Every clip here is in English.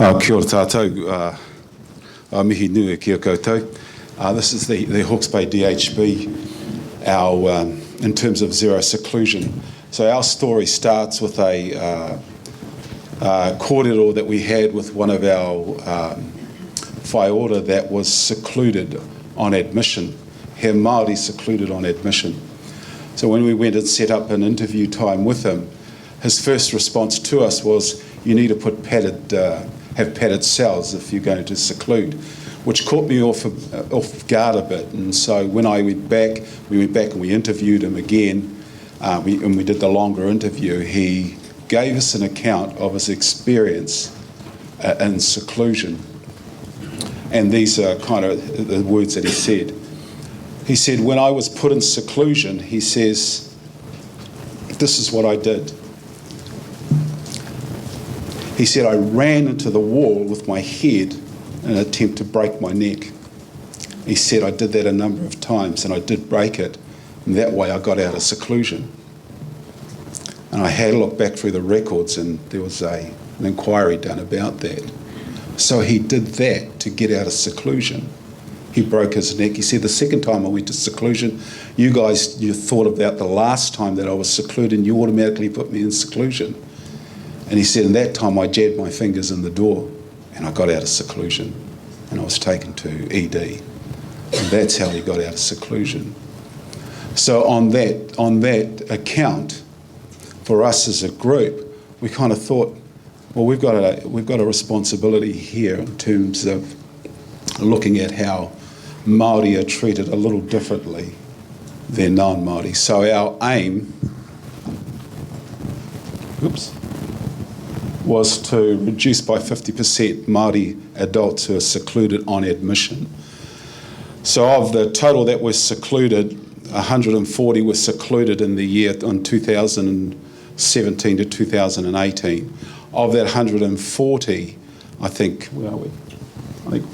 Kia ora tātou, mihi nui kia koutou. This is the Hawke's Bay DHB, in terms of zero seclusion. So our story starts with a kōrero that we had with one of our whai ora that was secluded on admission. He Maori secluded on admission. So when we went and set up an interview time with him, his first response to us was, you need to put have padded cells if you're going to seclude, which caught me off guard a bit. And so when I went back and we interviewed him again, and we did the longer interview, he gave us an account of his experience in seclusion. And these are kind of the words that he said. He said, when I was put in seclusion, he says, this is what I did. He said, I ran into the wall with my head in an attempt to break my neck. He said, I did that a number of times and I did break it, and that way I got out of seclusion. And I had a look back through the records and there was an inquiry done about that. So he did that to get out of seclusion. He broke his neck. He said, the second time I went to seclusion, you thought about the last time that I was secluded and you automatically put me in seclusion. And he said, in that time I jabbed my fingers in the door and I got out of seclusion and I was taken to ED. And that's how he got out of seclusion. So on that account, for us as a group, we kind of thought, well, we've got a responsibility here in terms of looking at how Māori are treated a little differently than non-Māori. So our aim was to reduce by 50% Māori adults who are secluded on admission. So of the total that was secluded, 140 were secluded in the year on 2017 to 2018. Of that 140, I think, where are we? I think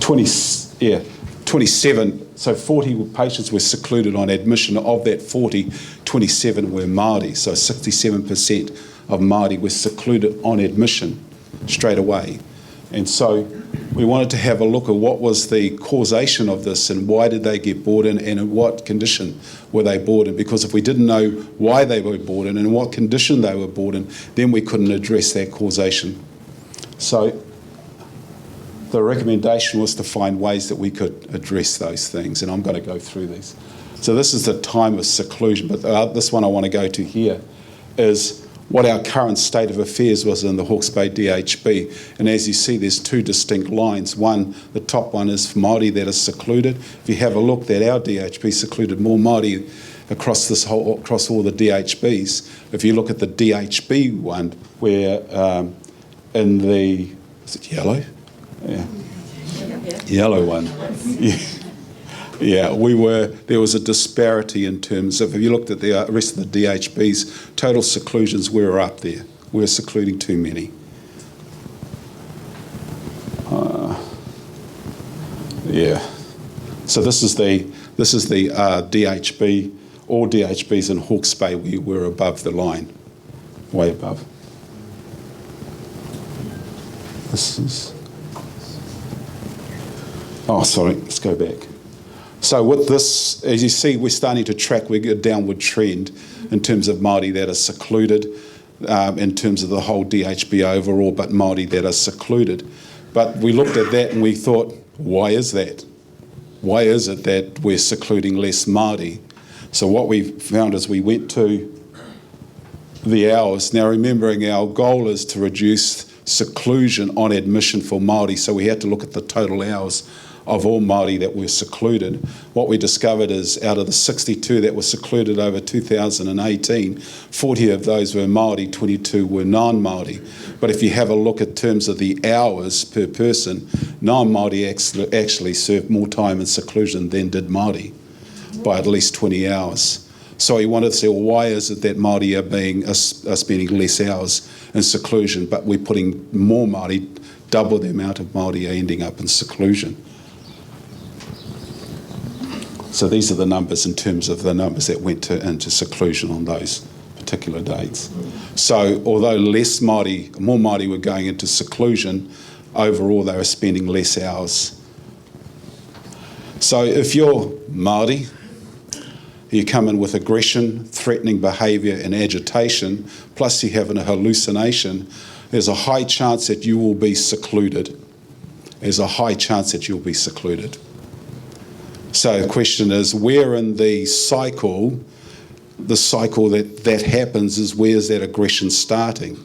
27, so 40 patients were secluded on admission. Of that 40, 27 were Māori, so 67% of Māori were secluded on admission straight away. And so we wanted to have a look at what was the causation of this and why did they get brought in and in what condition were they brought in, because if we didn't know why they were brought in and in what condition they were brought in, then we couldn't address that causation. So the recommendation was to find ways that we could address those things, and I'm going to go through these. So this is the time of seclusion, but this one I want to go to here is what our current state of affairs was in the Hawke's Bay DHB. And as you see, there's two distinct lines. One, the top one is for Māori that is secluded. If you have a look, that our DHB secluded more Māori across all the DHBs. If you look at the DHB one, where in the, is it yellow? Yeah. Yellow one. Yeah, there was a disparity in terms of, if you looked at the rest of the DHBs, total seclusions were up there. We were secluding too many. Yeah. So this is the DHB. All DHBs in Hawke's Bay, we were above the line, way above. This is. Oh, sorry, let's go back. So with this, as you see, we're starting to track, we get a downward trend in terms of Māori that are secluded, in terms of the whole DHB overall, but Māori that are secluded. But we looked at that and we thought, why is that? Why is it that we're secluding less Māori? So what we found is we went to the hours. Now remembering our goal is to reduce seclusion on admission for Māori, so we had to look at the total hours of all Māori that were secluded. What we discovered is out of the 62 that were secluded over 2018, 40 of those were Māori, 22 were non-Māori. But if you have a look at terms of the hours per person, non-Māori actually served more time in seclusion than did Māori by at least 20 hours. So we wanted to say, well, why is it that Māori are spending less hours in seclusion, but we're putting more Māori, double the amount of Māori are ending up in seclusion? So these are the numbers in terms of the numbers that went into seclusion on those particular dates. So although more Māori were going into seclusion, overall they were spending less hours. So if you're Māori, you come in with aggression, threatening behaviour and agitation, plus you have a hallucination, there's a high chance that you will be secluded. There's a high chance that you'll be secluded. So the question is, where in the cycle that happens is, where's that aggression starting?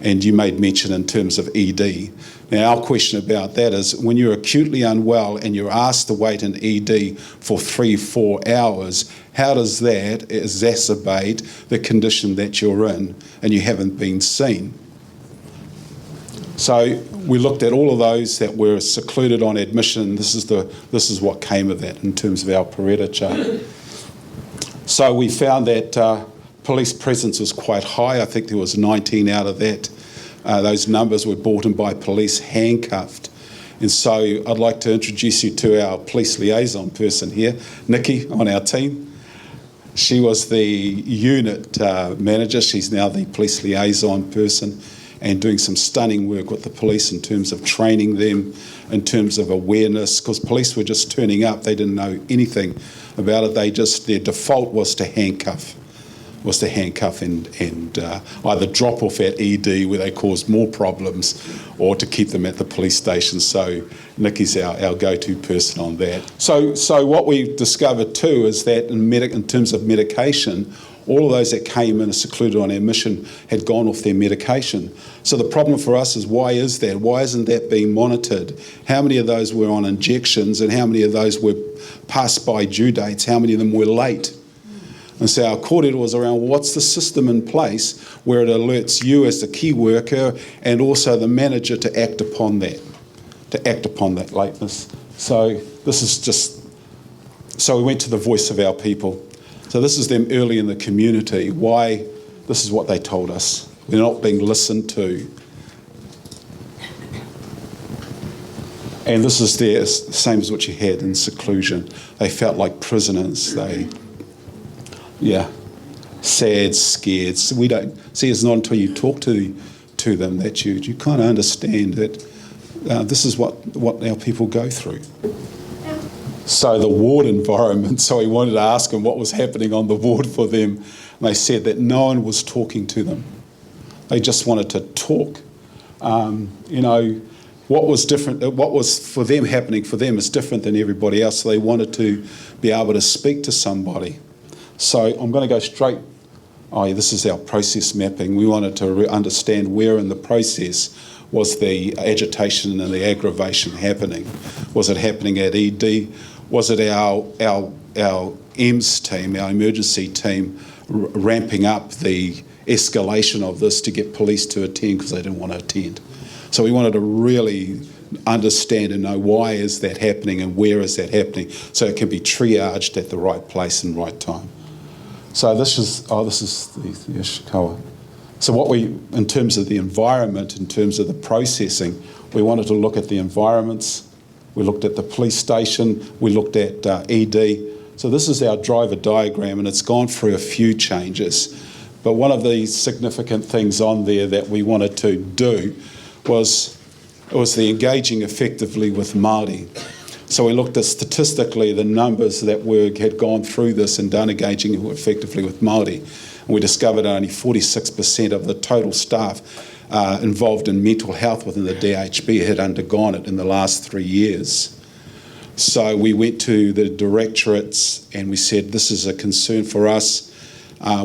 And you made mention in terms of ED. Now, our question about that is, when you're acutely unwell and you're asked to wait in ED for 3-4 hours, how does that exacerbate the condition that you're in and you haven't been seen? So we looked at all of those that were secluded on admission. This is what came of that in terms of our Pareto chart. So we found that police presence was quite high. I think there was 19 out of that. Those numbers were brought in by police handcuffed. And so I'd like to introduce you to our police liaison person here, Nikki, on our team. She was the unit manager. She's now the police liaison person, and doing some stunning work with the police in terms of training them, in terms of awareness, because police were just turning up. They didn't know anything about it. Their default was to handcuff and either drop off at ED where they caused more problems, or to keep them at the police station. So Nikki's our go-to person on that. So what we discovered too is that in terms of medication, all of those that came in secluded on admission had gone off their medication. So the problem for us is, why is that? Why isn't that being monitored? How many of those were on injections, and how many of those were past by due dates? How many of them were late? And so our kōrero was around, what's the system in place where it alerts you as the key worker and also the manager to act upon that lateness. So this is so we went to the voice of our people. So this is them early in the community. Why? This is what they told us. We're not being listened to. And this is the same as what you had in seclusion. They felt like prisoners. Sad, scared. So we don't see, it's not until you talk to them that you kind of understand that this is what our people go through. So the ward environment, so we wanted to ask them what was happening on the ward for them. And they said that no one was talking to them. They just wanted to talk. What was different, what was for them happening for them is different than everybody else. So they wanted to be able to speak to somebody. So I'm going to go straight. This is our process mapping. We wanted to understand where in the process was the agitation and the aggravation happening. Was it happening at ED? Was it our EMS team, our emergency team, ramping up the escalation of this to get police to attend because they didn't want to attend? So we wanted to really understand and know, why is that happening and where is that happening, so it can be triaged at the right place and right time. So this is the Ishikawa. So what in terms of the environment, in terms of the processing, we wanted to look at the environments. We looked at the police station. We looked at ED. So this is our driver diagram, and it's gone through a few changes. But one of the significant things on there that we wanted to do was the engaging effectively with Māori. So we looked at statistically the numbers that had gone through this and done engaging effectively with Māori. And we discovered only 46% of the total staff involved in mental health within the DHB had undergone it in the last 3 years. So we went to the directorates and we said, this is a concern for us.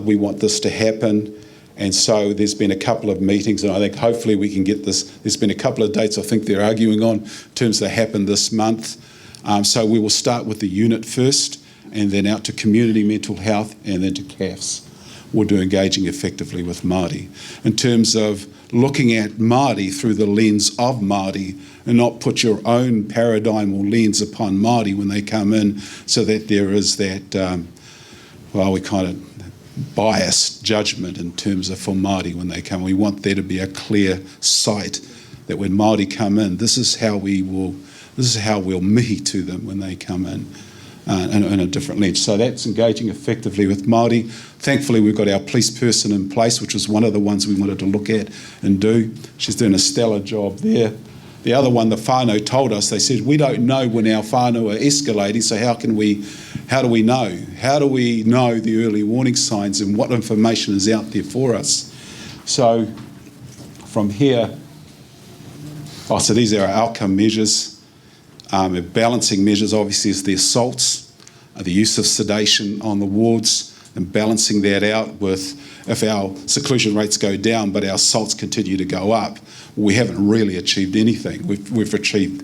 We want this to happen. And so there's been a couple of meetings, and I think hopefully we can get this. There's been a couple of dates I think they're arguing on in terms that happen this month. So we will start with the unit first, and then out to community mental health, and then to CAFs. We'll do engaging effectively with Māori in terms of looking at Māori through the lens of Māori, and not put your own paradigm or lens upon Māori when they come in, so that there is that, we kind of biased judgment in terms of for Māori when they come. We want there to be a clear sight that when Māori come in, this is how we'll mihi to them when they come in. in a different lens. So that's engaging effectively with Māori. Thankfully, we've got our police person in place, which was one of the ones we wanted to look at and do. She's doing a stellar job there. The other one, the whānau told us, they said, we don't know when our whānau are escalating, so how do we know? How do we know the early warning signs and what information is out there for us? So from here, so these are our outcome measures. Balancing measures, obviously, is the assaults, the use of sedation on the wards, and balancing that out with if our seclusion rates go down but our assaults continue to go up, we haven't really achieved anything. We've achieved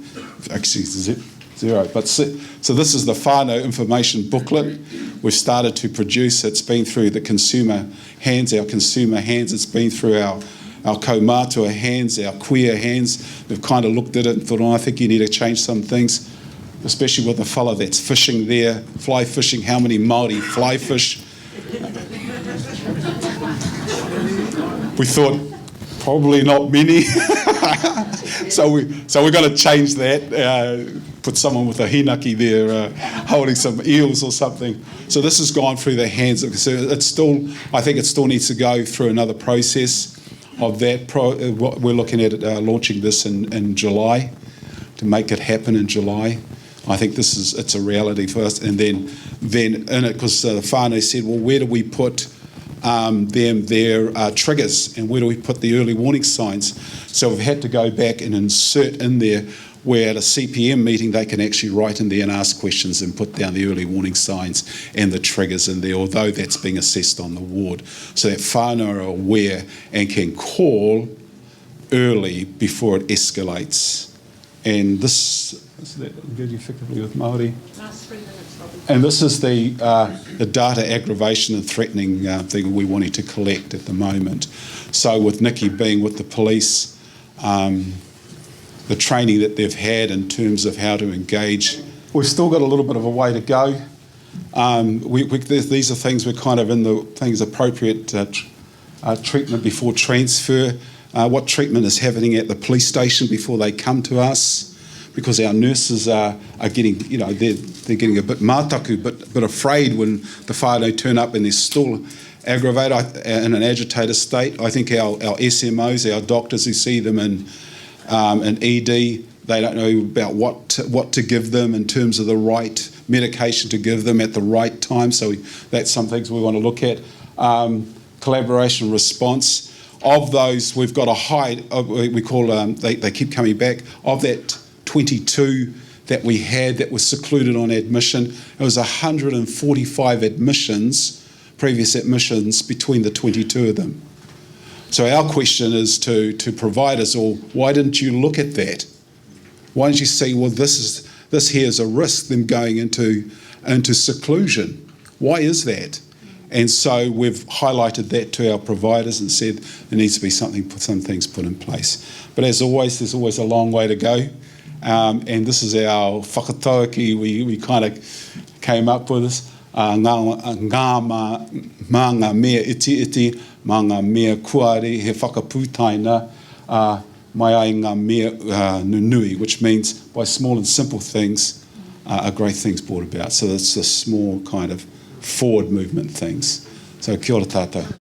actually zero. But so this is the whānau information booklet we've started to produce. It's been through the consumer hands, it's been through our kaumātua hands, our queer hands. We've kind of looked at it and thought, I think you need to change some things, especially with the fella that's fishing there, fly fishing, how many Māori fly fish. We thought, probably not many. so we're going to change that, put someone with a hinaki there holding some eels or something. So this has gone through the hands. So I think it still needs to go through another process of that. We're looking at launching this in July, to make it happen in July. I think it's a reality for us. And then in it, because the whānau said, well, where do we put their triggers, and where do we put the early warning signs? So we've had to go back and insert in there where at a CPM meeting they can actually write in there and ask questions and put down the early warning signs and the triggers in there, although that's being assessed on the ward. So that whānau are aware and can call early before it escalates. And this is that engaging effectively with Māori. Last 3 minutes, Robbie. And this is the data aggravation and threatening thing we're wanting to collect at the moment. So with Nikki being with the police, the training that they've had in terms of how to engage, we've still got a little bit of a way to go. These are things we're kind of in the things appropriate treatment before transfer. What treatment is happening at the police station before they come to us, because our nurses are getting, they're getting a bit mātaku, but afraid when the whānau turn up and they're still aggravated in an agitated state. I think our SMOs, our doctors who see them in ED, they don't know about what to give them in terms of the right medication to give them at the right time. So that's some things we want to look at. Collaboration response. Of those, we've got a high, we call, they keep coming back, of that 22 that we had that was secluded on admission, it was 145 admissions, previous admissions, between the 22 of them. So our question is to providers, or why didn't you look at that? Why didn't you see, well, this here is a risk, them going into seclusion? Why is that? And so we've highlighted that to our providers and said there needs to be some things put in place. But as always, there's always a long way to go. And this is our Whakatauaki. We kind of came up with this. Ngā ngā mea iti iti, mā ngā mea kuare, he whakapūtaina, mai ai ngā mea nunui, which means by small and simple things are great things brought about. So it's the small kind of forward movement things. So kia ora tātou.